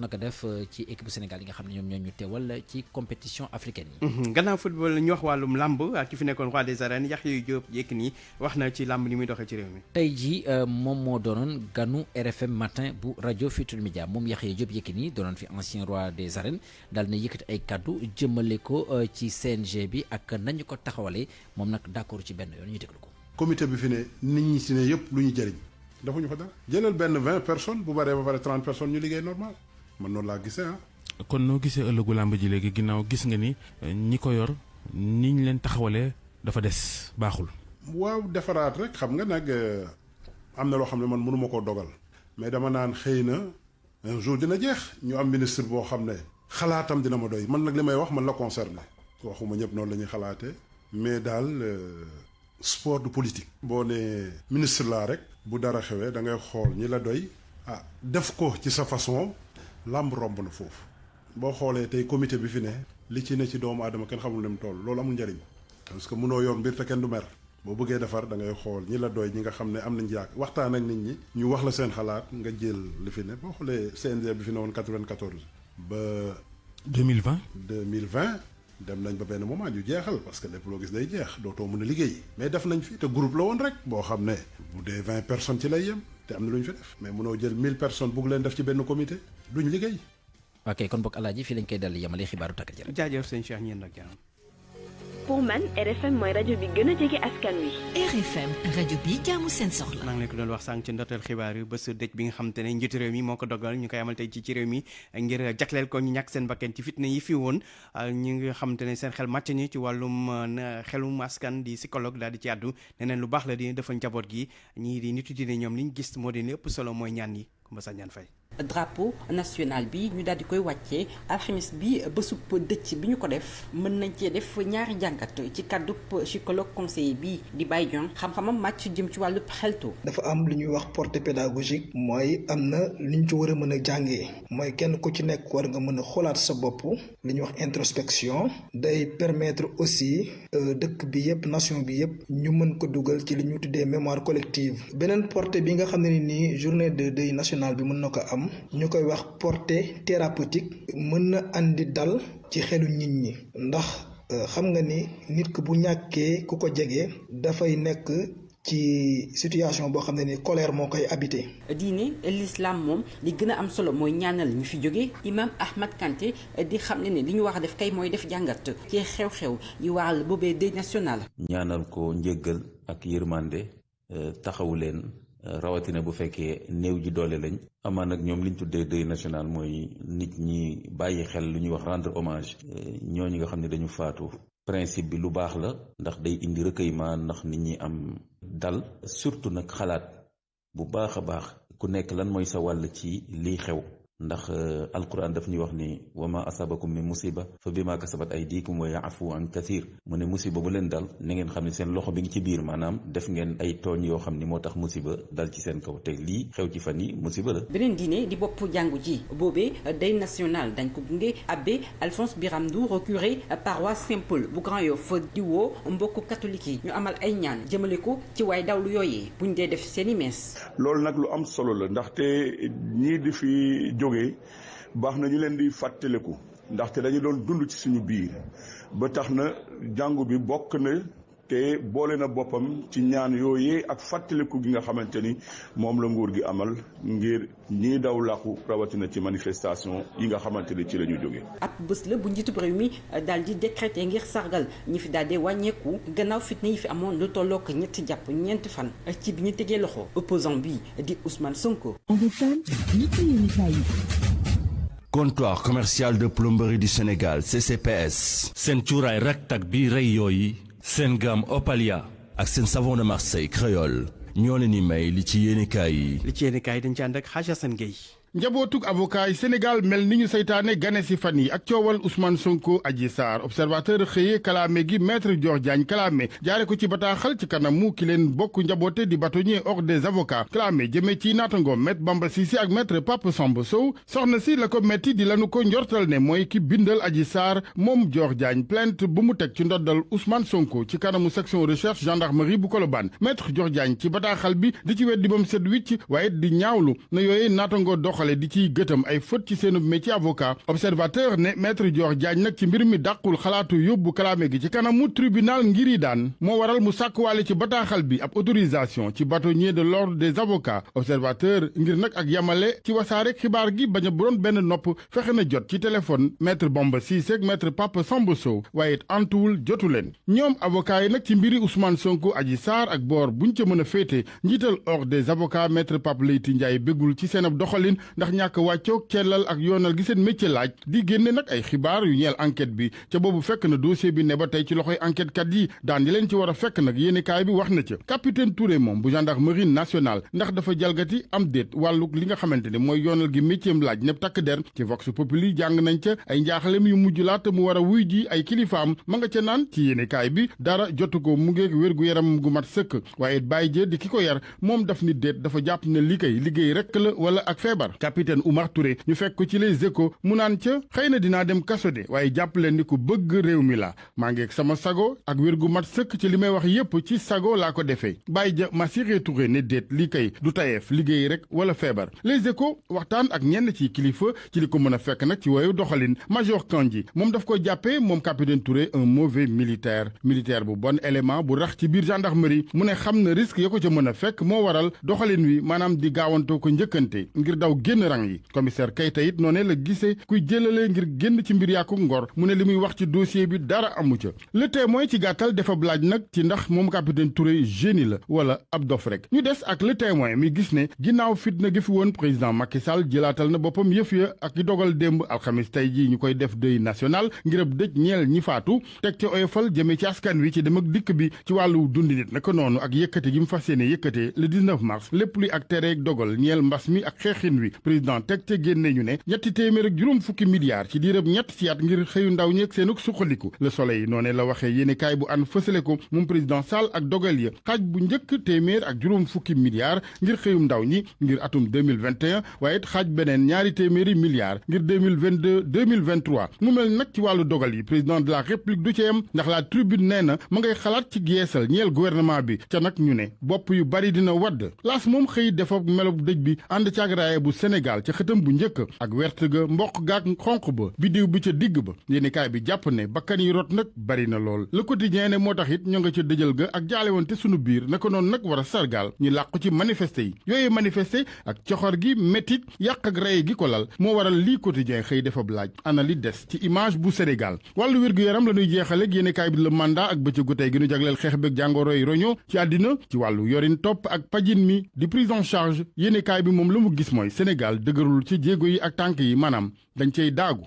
naka def ci équipe bu Sénégal yi nga xam ne ñoom ñoo ñu teewal ci compétition africaine yi. gannaaw football ñu wax wàllum làmb ak ki fi nekkoon roi des arènes Yaxya Diop Yékini wax na ci làmb ni muy doxee ci réew mi. tey jii moom moo doonoon ganu RFM matin bu rajo Futurs Médias moom Yaxya Diop Yékini doonoon fi ancien roi des arènes daal na yëkkati ay kaddu jëmale ko ci CNG bi ak nañu ko taxawalee moom nag d'accord ci benn yoon ñu déglu ko. comité bi fi ne nit ñi si ne yëpp lu ñu jëriñ dafa ñu fa dara jëlal benn 20 personnes bu baree ba pare 30 personnes ñu liggéey normal. man noonu laa gisee kon noo gisee ëllëgu làmb ji léegi ginnaaw gis nga ni ñi ko yor ni ñu leen taxawalee dafa des baaxul. waaw defaraat rek xam nga nag am na loo xam ne man mënuma koo dogal mais dama naan xëy na un jour dina jeex ñu am ministre boo xam ne xalaatam dina ma doy man nag li may wax man la concerné waxuma ñëpp noonu la ñuy xalaatee mais daal sport du politique. boo nee ministre laa rek bu dara xewee da ngay xool ñi la doy def ko ci sa façon. làmb romb na foofu boo xoolee tey comité bi fi ne li ci ne ci doomu aadama kenn xamul lim toll loolu amul njariñ parce que mënoo yor mbir te kenn du mer boo bëggee defar da ngay xool ñi la doy ñi nga xam ne am nañ yàq waxtaan ak nit ñi ñu wax la seen xalaat nga jël li fi ne boo xoolee CNG bi fi ne woon 94 ba 2020 dem nañ ba benn moment ñu jeexal parce que lépp loo gis day jeex dootoo mën a liggéey mais def nañ fi te groupe la woon rek boo xam ne bu dee 20 personnes ci lay yem te am na lu ñu fi def mais mënoo jël 1000 personnes bugg leen def ci benn comité duñ liggéey. ok kon bokk alaaji fii lañ koy dal yemale xibaaru tàggat yaram. jaajëf sëñ Cheikh ñeen ak jàmm. pour man RFM mooy rajo bi gën a jege askan wi. RFM rajo bi jaamu seen soxla. maa ngi leen ko doon wax sànq ci ndorteel xibaar yi bés dëj bi nga xam te ne njiitu réew mi moo ko dogal ñu koy amal tey ci réew mi ngir jagleel ko ñu ñàkk seen bakkan ci fitna yi fi woon ñi nga xam te ne seen xel màcc ñi ci wàllum xelum askan di psychologue daal di ci àddu neneen lu baax la di defal njaboot gi ñii di nitu diine ñoom li ñu gis moo di lépp solo mooy ñaan yi Kumba Sagnane Faye. drapeau national bi ñu daal di koy wàccee alxames bi bésub dëcc bi ñu ko def mën nañ cee def ñaari jàngat ci kàddu psychologue conseiller bi di Baye Diong xam-xamam màcc jëm ci wàllu xeltu. dafa am lu ñuy wax portée pédagogique mooy am na lu ñu ci war a mën a jàngee mooy kenn ku ci nekk war nga mën a xoolaat sa bopp li ñuy wax introspection day permettre aussi dëkk bi yëpp nation bi yëpp ñu mën ko dugal ci li ñu tuddee mémoire collective beneen portée bi nga xam ne nii journée de deuil national bi mën na ko am ñu koy wax portée thérapeutique mën na andi dal ci xelu nit ñi ndax xam nga ni nit ki bu ñàkkee ku ko jege dafay nekk ci situation boo xam ne ni colère moo koy habité. diine l'islam moom li gën a am solo mooy ñaanal ñu fi jóge imam Ahmad Kanté di xam ne li ñu war a def kay mooy def jàngat ci xew-xew yi waral boobee deuil national. ñaanal ko njëggal ak yërmande taxawu leen rawatina bu fekkee néew ji doole lañ. amaa nag ñoom liñ tuddee deuil national mooy nit ñi bàyyi xel lu ñuy wax rendre hommage ñooñu nga xam ne dañu faatu. principe bi lu baax la ndax day indi recueillement ndax nit ñi am dal surtout nag xalaat bu baax a baax ku nekk lan mooy sa wàll ci lii xew ndax alquran daf ñuy wax ni wa ma asabakum min musiba fa bima kasabat aydikum wa ya'fu an kathir mu ne musiba bu leen dal na ngeen xam ne seen loxo bi ngi ci biir maanaam def ngeen ay tooñ yoo xam ni moo tax musiba dal ci seen kaw te lii xew ci fan yi musiba la. beneen diine di bopp jàngu ji boobee deuil national dañ ko gunge abbé Alphonse Biram Ndour curé paroisse Saint-Paul bu Grand Yoff di woo mbokku catholique yi ñu amal ay ñaan jëmale ko ci waay dawlu yooyee buñ dee def seeni mees. loolu nag lu am solo la ndaxte ñii di fi baax na ñu leen di fàttaliku ndaxte dañu doon dund ci suñu biir ba tax na jàngu bi bokk na te boole na boppam ci ñaan yooyee ak fàttaliku gi nga xamante ni moom la nguur gi amal ngir ñii daw làqu rawatina ci manifestation yi nga xamante ni ci la ñu jóge. ab bés la bu njiitub réew mi daal di décréter ngir sargal ñi fi daal di wàññeeku gannaaw fitna yi fi amoon lu tollook ñetti jàpp ñeenti fan ci bi ñu tegee loxo opposant bi di Ousmane Sonko. Comptoir commercial de plomberie du Sénégal CCPS. seen cuuraay raktak bi rey yooyu seen gamme Opalia ak seen savon de Marseille créole ñoo leen di may li ci yéenekaay yi. li ci yéenekaay yi dañ ci ànd ak Hadj Assane Gueye. njabootug avocat yi Sénégal mel ni ñu saytaane gane si fan yi ak coowal Ousmane Sonko Adji Sarr observateur xëyee kalaame gi maître Dior Diagne kalaame jaare ko ci bataaxal ci kanamu ki leen bokk njaboote di bâtonnier ordre des avocats kalaame jëmee ci naatangoom maître Bamba Cissé ak maître Pape Samba Sow soxna si la ko metti di lanu ko njortal ne mooy ki bindal Adji Sarr moom Dior Diagne plainte bu mu teg ci ndoddal Ousmane Sonko ci kanamu section recherche gendarmerie bu Colobane maître Dior Diagne ci bataaxal bi di ci weddi ba mu set wicc waaye di ñaawlu na yooyee naatangoo doxale di ciy gëtam ay faute ci seenu métier avocat observateur ne maître Dior Diagne nag ci mbir mi dàqul xalaatu yóbbu kalaame gi ci kanamu tribunal ngir yi daan moo waral mu sàkkuwaale ci bataaxal bi ab autorisation ci bâtonnier de l'ordre des avocats observateur ngir nag ak yamale ci wasaare xibaar gi bañ a bu doon benn nopp fexe na jot ci téléphone maître Bamba Cissé ak maître Pape Samba Sow waaye it antuwul jotu leen ñoom avocat yi nag ci mbiri Ousmane Sonko Adji Sarr ak boor buñ ca mën a féete njiital ordre des avocats maître Pape Leyti Ndiaye béggul ci seen ab doxalin ndax ñàkk wàccoog cellal ak yoonal gi seen métier laaj di génne nag ay xibaar yu ñeel enquête bi ca boobu fekk na dossier bi ne ba tey ci loxoy enquête kat yi daan di leen ci war a fekk nag yéenekaay bi wax na ca capitaine Touré moom bu gendarmerie nationale ndax dafa jalgati am déet wàlluk li nga xamante ne mooy yoonal gi métier laaj nepp takk der ci Vox Populi jàng nañ ca ay njaaxalem yu mujj laata mu war a wuy ji ay kilifaam ma nga ca naan ci yéenekaay bi dara jotu ko mu ngeeg wér gu yaram gu mat sëkk waaye bàyyi jee di ki ko yar moom daf ni déet dafa jàpp ne liggéey rek la wala ak feebar capitaine Oumar Touré ñu fekk ko ci Les Échos mu naan ca xëy na dinaa dem kaso de waaye jàpp leen ni ku bëgg réew mi la maa ngeeg sama sago ak wér gu mat sëkk ci li may wax yépp ci sago laa ko defee bàyyi ja Massiré Touré ne déet lii kay du tayeef liggéey rek wala feebar Les Échos waxtaan ak ñenn ci kilifa ci li ko mën a fekk nag ci woyu doxalin Major Kandji moom daf ko jàppee moom capitaine Touré un mauvais militaire bu bon élément bu rax ci biir gendarmerie mu ne xam na risque ya ko ca mën a fekk moo waral doxalin wi maanaam di gaawantoo ko njëkkante ngir daw génn rang yi commissaire Keita it noonee la gisee kuy jëlalee ngir génn ci mbir yàqu ngor mu ne li muy wax ci dossier bi dara amu ca Le Témoin ci gàttal dafa laaj nag ci ndax moom capitaine Touré génie la wala ab dof rek ñu des ak Le Témoin mi gis ne ginnaaw fitna gi fi woon président Macky Sall jëlaatal na boppam yëf ya ak i dogal démb alxamis tey ji ñu koy def deuil national ngir ab dëj ñeel ñi faatu teg ca oyofal jëmee ci askan wi ci dem ak dikk bi ci wàllu dundi nit naka noonu ak yëkkate gi mu fas yéene yëkkate le 19 mars lépp luy ak tereeg dogal ñeel mbas mi ak xeexin wi président teg ca génne ñu ne ñetti téeméer ak juróom fukki milliards ci diirëb ñett ci at ngir xëyu ndaw ñeeg seenuk suqaliku Le Soleil noonee la waxee yéene kaay bu an fësale ko moom président Sall ak dogal ya xaaj bu njëkk téeméer ak juróom fukki milliards ngir xëyum ndaw ñi ngir atum 2021 waaye it xaaj beneen ñaari téeméeri milliards ngir 2022 2023 mu mel nag ci wàllu dogal yi président de la république du ci yem ndax la tribune nee na ma ngay xalaat ci yeesal ñeel gouvernement bi ca nag ñu ne bopp yu bari dina wadd laas moom xëy defa melob dëj bi ànd ci agraaye bu Sénégal ca xëtam bu njëkk ak wert ga mboq gaak xonq ba biddiw bi ca digg ba yéenekaay bi jàpp ne bakkan yi rot nag bari na lool Le Quotidien ne moo tax it ñoo nga ca dëjal ga ak jaalewante sunu biir naka noonu nag war a sargal ñu làqu ci manifester yi yooyu manifester ak coxor gi métit yàq ak rey gi ko lal moo waral lii Quotidien xëy dafa laaj ana li des ci image bu Sénégal wàllu wér-gu-yaram la ñuy jeexale ak yéenekaay bi Le Mandat ak bëccëgu tey gi ñu jagleel xeex beeg jàngoro yi roño ci àddina ci wàllu yorin topp ak pajin mi di prise en charge yéenekaay bi moom la mu gis mooy Sénégal dëgërul ci jéego yi ak tànk yi maanaam dañ cey daagu